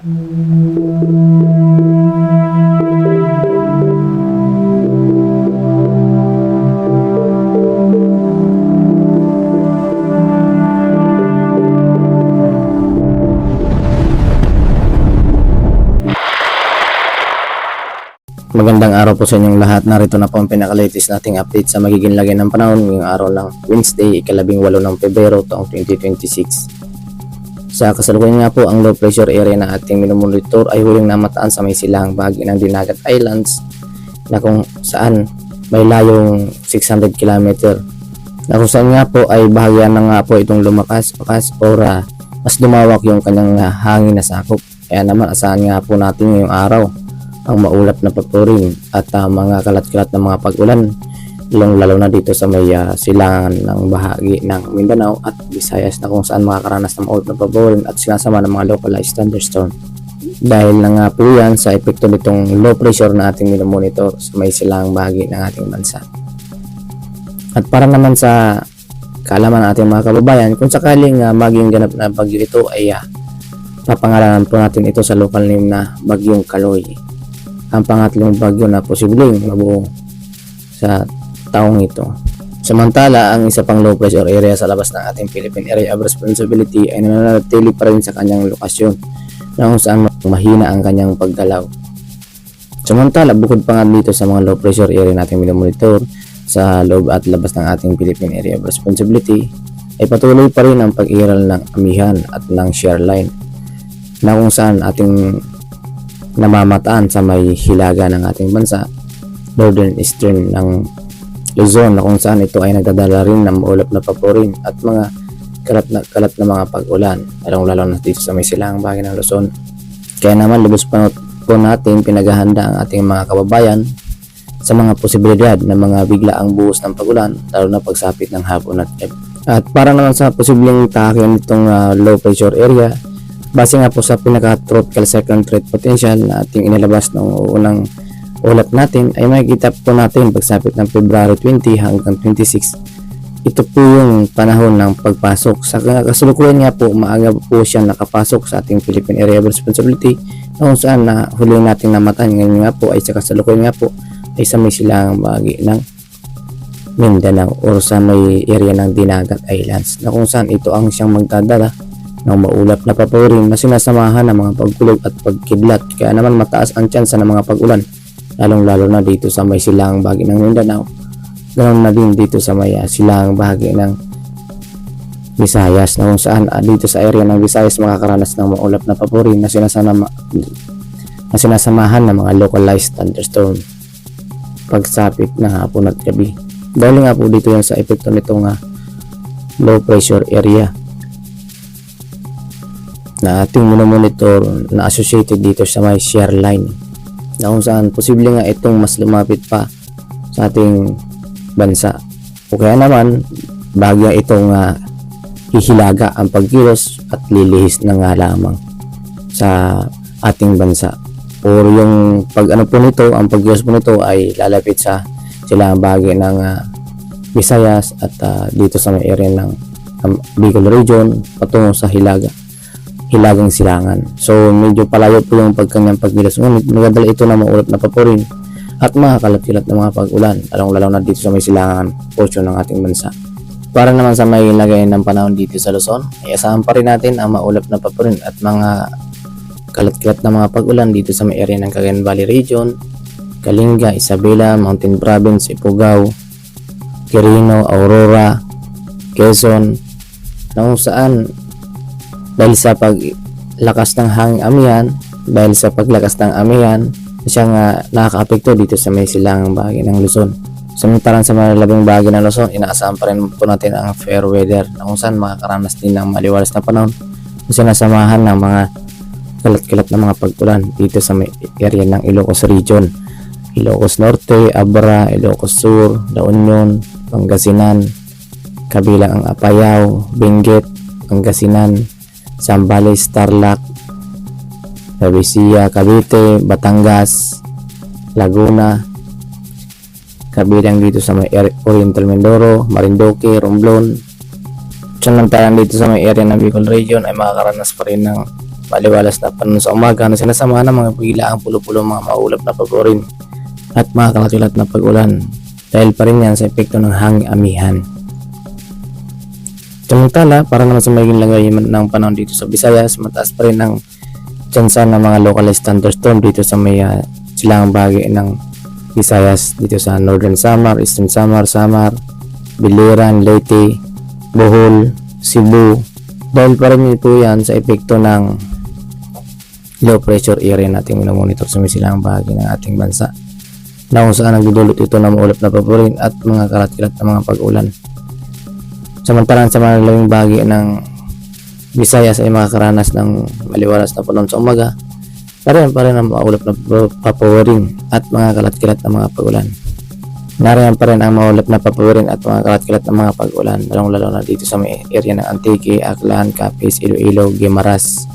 Magandang araw po sa inyong lahat. Narito na po ang pinaka-latest nating update sa magiging lagay ng panahon ngayong araw ng Wednesday, ika-18 ng Pebrero taong 2026. Sa kasalukuyan nga po, ang low pressure area na ating minomonitor ay huling namataan sa may silang bahagi ng Dinagat Islands na kung saan may layong 600 km. Na kung saan nga po ay bahagyan na nga po itong lumakas or mas lumawak yung kanyang hangin na sakop. Kaya naman asahan nga po natin ngayong araw ang maulap na pagpurin at mga kalat-kalat na mga pag-ulan, lalo na dito sa may silangan ng bahagi ng Mindanao at Visayas na kung saan makakaranas ng maulap na pagpurin at sinasama ng mga localized thunderstorm. Dahil na nga po yan sa epekto nitong low pressure na ating minomonitor sa may silangang bahagi ng ating bansa. At para naman sa kaalaman ng ating mga kababayan, kung sakaling maging ganap na bagyo ito ay papangalanan po natin ito sa local name na Bagyong Kaloy, ang pangatlong bagyo na posibleng mabuo sa taong ito. Samantala, ang isa pang low pressure area sa labas ng ating Philippine Area of Responsibility ay nananatili pa rin sa kanyang lokasyon na kung saan mahina ang kanyang paggalaw. Samantala, bukod pa nga dito sa mga low pressure area nating minomonitor sa loob at labas ng ating Philippine Area of Responsibility, ay patuloy pa rin ang pag-iral ng amihan at ng shear line na kung saan ating namamataan sa may hilaga ng ating bansa, northern eastern ng Luzon, na kung saan ito ay nagdadala rin ng maulap na papurin at mga kalat na mga pag-ulan, lalo na dito sa may silangang bahagi ng Luzon. Kaya naman lubos pa po natin pinaghahanda ang ating mga kababayan sa mga posibilidad na mga biglaang buhos ng pag-ulan, lalo na pagsapit ng hapon at gabi. At para naman sa posibleng tahakin nitong low pressure area, base nga po sa pinaka-tropical cyclone threat potential na ating inilabas ng unang ulat natin, ay makikita po natin pagsapit ng February 20 hanggang 26. Ito po yung panahon ng pagpasok. Sa kasalukuyan nga po, maaga po siya nakapasok sa ating Philippine Area of Responsibility na kung saan na huli natin namatan ngayon nga po ay sa kasalukuyan nga po ay sa may silangang bahagi ng Mindanao or sa may area ng Dinagat Islands na kung saan ito ang siyang magdadala ng maulap na papurin na sinasamahan ng mga pagkulog at pagkidlat. Kaya naman mataas ang tsansa ng mga pag-ulan, lalo na dito sa may silangang bahagi ng Mindanao, ganoon na din dito sa may silangang bahagi ng Visayas na kung saan dito sa area ng Visayas makakaranas ng maulap na papurin na sinasamahan ng mga localized thunderstorm pagsapit ng hapon at gabi. Dahil nga po dito yan sa epekto nitong low pressure area na ating minomonitor na associated dito sa may shear line na kung saan posible nga itong mas lumapit pa sa ating bansa o kaya naman bagya itong hihilaga ang pagkilos at lilihis na nga lamang sa ating bansa or yung pag-ano po nito, ang pagkilos po nito ay lalapit sa silang bagay ng Visayas at dito sa may area ng Bicol region patungo sa hilagang silangan. So medyo palayo po yung pagkanyang pagbilas, ngunit nagadala ito na maulap na papurin at mga kalat-kalat na mga pag-ulan, lalo na dito sa may silangan portion ng ating bansa. Para naman sa may lagay ng panahon dito sa Luzon, ay asahan pa rin natin ang maulap na papurin at mga kalat-kalat na mga pag-ulan dito sa may area ng Cagayan Valley region, Kalinga, Isabela, Mountain Province, Ifugao, Quirino, Aurora, Quezon, na kung saan dahil sa paglakas ng hangin amihan, siyang nakaka-apekto dito sa may silangang bahagi ng Luzon. Samantalang sa malabing bahagi ng Luzon, inaasahan pa rin po natin ang fair weather na kung saan makakaranas din ng maliwalas na panahon na sinasamahan ng mga kalat-kalat na mga pag-ulan dito sa may area ng Ilocos region, Ilocos Norte, Abra, Ilocos Sur, La Union, Pangasinan, kabilang ang Apayao, Benguet, Pangasinan, Zambales, Tarlac, Nueva Cavite, Batangas, Laguna, kabilang dito sa may Oriental Mindoro, Marinduque, Romblon. Samantalang dito sa may area ng Bicol region ay makakaranas pa rin ng maliwalas na panahon sa umaga na sinasamahan ng mga biglaang pulo-pulo mga maulap na paborin at mga kalatulat na pag-ulan dahil pa rin yan sa epekto ng hanging amihan. Samantala, para naman sa magiging lagay ng panahon dito sa Visayas, mataas pa rin ang tsansa ng mga localized thunderstorm dito sa may silangang bahagi ng Visayas, dito sa Northern Samar, Eastern Samar, Biliran, Leyte, Bohol, Cebu. Dahil pa rin po yan sa epekto ng low pressure area nating minomonitor sa may silangang bahagi ng ating bansa, na kung saan nagdudulot ito ng maulap na paborin at mga kalat-kalat na mga pag-ulan. Samantalang sa mga lalawing bahagi ng Visayas ay makakaranas ng maliwalas na panahon sa umaga, pa rin ang maulap na papawirin at mga kalat-kalat na mga pag-ulan. Nariyan pa rin ang maulap na papawirin at mga kalat-kalat na mga pag-ulan, lalong-lalo na dito sa may area ng Antique, Aklan, Capiz, Iloilo, Guimaras,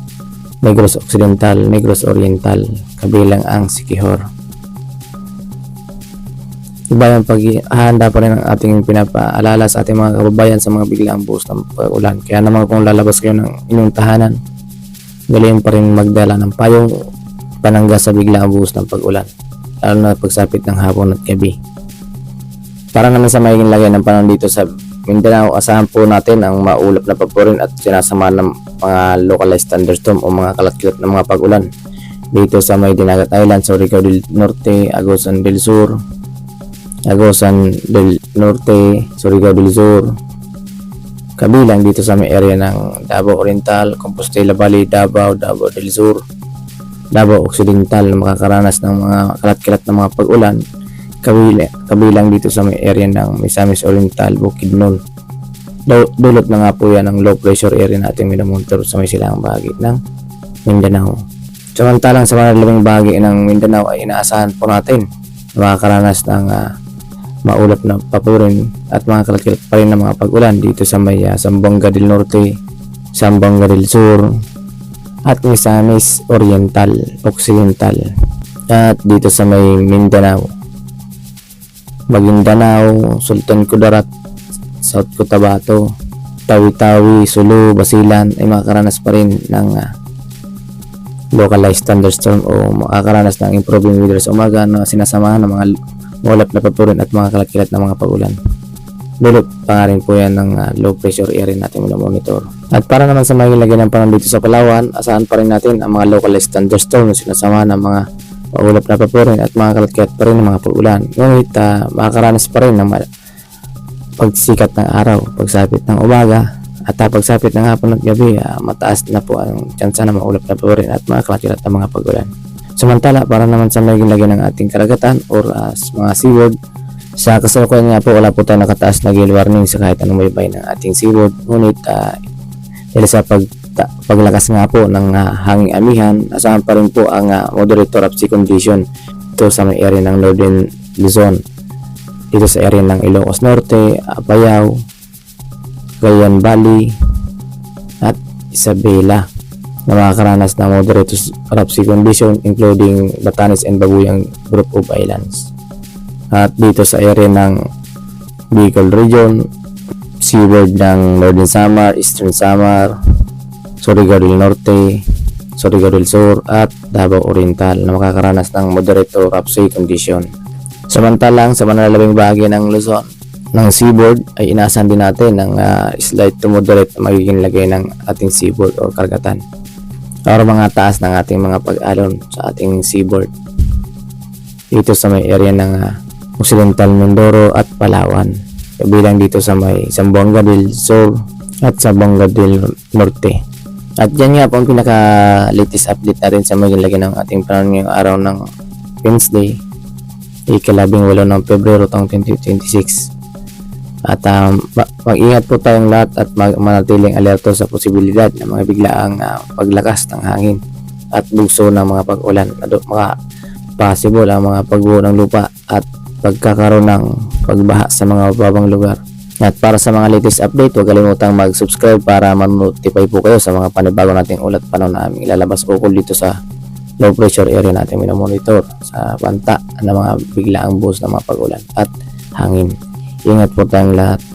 Negros Occidental, Negros Oriental, kabilang ang Siquijor. Iba yung paghahanda pa rin ang ating pinapaalala sa ating mga kababayan sa mga biglaang buhos ng pag-ulan. Kaya naman kung lalabas kayo ng inyong tahanan, galing pa rin magdala ng payong panangga sa biglaang buhos ng pag-ulan, lalo na pagsapit ng hapon at gabi. Para naman sa magiging lagay ng panahon dito sa Mindanao, asahan po natin ang maulap na paborin at sinasama ng mga localized thunderstorm o mga kalat-kalat na mga pag-ulan dito sa may Dinagat Island, Surigao del Norte, Agusan del Sur, Agusan del Norte, Surigao del Sur, kabilang dito sa may area ng Davao Oriental, Compostela Valley, Davao del Sur, Davao Occidental na makakaranas ng mga kalat-kalat na mga pag-ulan, kabilang dito sa may area ng Misamis Oriental, Bukidnon. Dulot na nga po yan ang low pressure area natin minomonitor sa may silangang bahagi ng Mindanao. Samantalang sa mga lalawing bahagi ng Mindanao ay inaasahan po natin na makakaranas ng maulap na paborin at mga kalat-kalat pa rin ng mga pag-ulan dito sa may Zamboanga del Norte, Zamboanga del Sur at Misamis Oriental, Occidental, at dito sa may Mindanao, Maguindanao, Sultan Kudarat, South Cotabato, Tawi-Tawi, Sulu, Basilan ay makakaranas pa rin ng localized thunderstorm o makakaranas ng improving weather sa umaga na sinasamahan ng mga maulap na paborin at mga kalat-kalat na mga pag-ulan. Dulot pa nga rin po yan ng low pressure area natin monitor. At para naman sa magiging lagay ng panahon dito sa Palawan, asahan pa rin natin ang mga localized thunderstorm na sinasamahan ng mga maulap na paborin at mga kalat-kalat pa rin ng mga pag-ulan. Ngunit makakaranas pa rin ng pagsikat ng araw, pagsapit ng umaga at pagsapit ng hapon at gabi, mataas na po ang tsansa na maulap na paborin at mga kalat-kalat na mga pag-ulan. Samantala, para naman sa magiging lagay ng ating karagatan or mga seaworld, sa kasalukuyan nga po wala po tayong nakataas na gale warning sa kahit anong maybay ng ating seaworld. Ngunit dahil sa paglakas nga po ng hanging amihan, asahan pa rin po ang moderate to rough sea condition ito sa may area ng Northern Luzon, dito sa area ng Ilocos Norte, Apayao, Cagayan Valley at Isabela na makakaranas ng moderate to rough sea condition including Batanes and Babuyang Group of Islands. At dito sa area ng Bicol Region, seaboard ng Northern Samar, Eastern Samar, Surigao del Norte, Surigao del Sur at Davao Oriental na makakaranas ng moderate to rough sea condition. Samantalang sa malalabing bahagi ng Luzon ng seaboard ay inaasahan din natin ng slight to moderate na magiging lagay ng ating seaboard o karagatan or mga taas ng ating mga pag-alon sa ating seaboard dito sa may area ng Occidental Mindoro at Palawan, kabilang dito sa may Zamboanga del Sur at Zamboanga del Norte. At yan nga po ang pinaka-latest update natin sa magiging lagay ng ating panahon ngayong araw ng Wednesday, ikalabing-8 ng Pebrero taong 2026. At mag-ingat po tayong lahat at manatiling alerto sa posibilidad ng mga biglaang paglakas ng hangin at bugso ng mga pag-ulan na mga possible ang mga pagbuo ng lupa at pagkakaroon ng pagbaha sa mga babang lugar. At para sa mga latest update, huwag kalimutang mag-subscribe para ma-notify po kayo sa mga panibago nating ulat panahon na aming ilalabas ukol dito sa low pressure area natin minomonitor sa banta ng mga biglaang buhos ng mga pag-ulan at hangin. Ingat po tayong lahat.